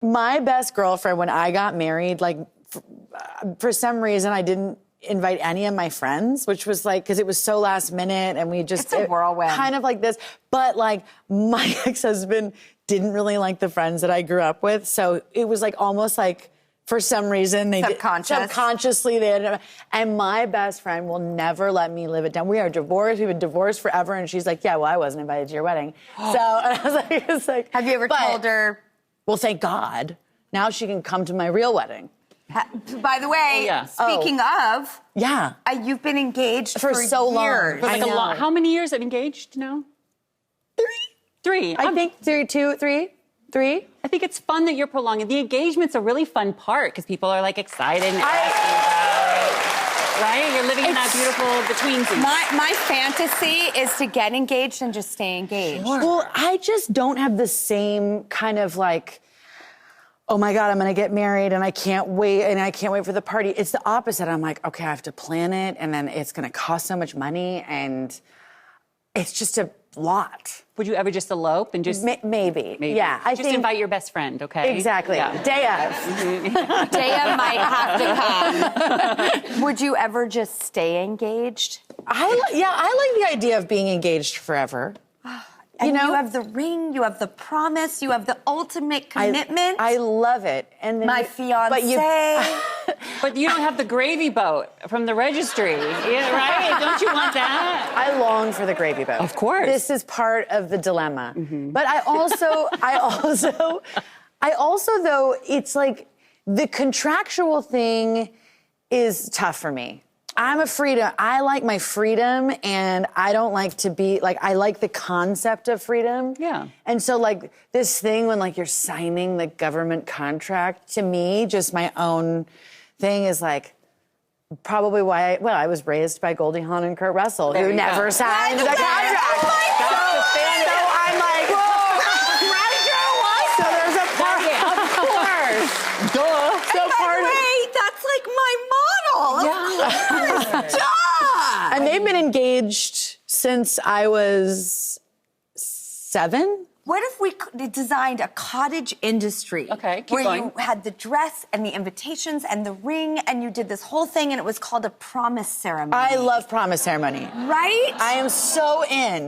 My best girlfriend, when I got married, like, for some reason, I didn't invite any of my friends, which was like, because it was so last minute and we just... It's a whirlwind. Kind of like this. But like, my ex-husband didn't really like the friends that I grew up with. So it was like almost like, for some reason, subconsciously, they had, and my best friend will never let me live it down. We are divorced. We've been divorced forever. And she's like, yeah, well, I wasn't invited to your wedding. So and I was like, it's like... Have you ever told her... Well, thank God. Now she can come to my real wedding. By the way, speaking of... Yeah. You've been engaged for so years. long. Like a lot. How many years have you engaged now? 3. I think 3. I think it's fun that you're prolonging. The engagement's a really fun part because people are like excited and asking about it. Right? You're living in that beautiful between season. My fantasy is to get engaged and just stay engaged. Sure. Well, I just don't have the same kind of like, oh my God, I'm gonna get married and I can't wait for the party. It's the opposite. I'm like, okay, I have to plan it and then it's gonna cost so much money and it's just a lot. Would you ever just elope and just... Maybe. Yeah. I just think... invite your best friend, okay? Exactly. Yeah. Day of. Day of might have to come. Would you ever just stay engaged? I like the idea of being engaged forever. And you have the ring, you have the promise, you have the ultimate commitment. I love it. And then my fiancé. But you don't have the gravy boat from the registry, right? Don't you want that? I long for the gravy boat. Of course. This is part of the dilemma. Mm-hmm. But I also, though, it's like the contractual thing is tough for me. I'm a freedom. I like my freedom, and I don't like to be like. I like the concept of freedom. Yeah. And so, like this thing when like you're signing the government contract, to me, just my own thing is like probably why. I was raised by Goldie Hawn and Kurt Russell, who never signed the contract. So I'm like, whoa, right, so there's a part. Of course, duh. So part of. That's like my model. Yeah. Duh! And they've been engaged since I was 7. What if we designed a cottage industry? Okay, keep where going. You had the dress and the invitations and the ring, and you did this whole thing, and it was called a promise ceremony. I love promise ceremony. Right? I am so in.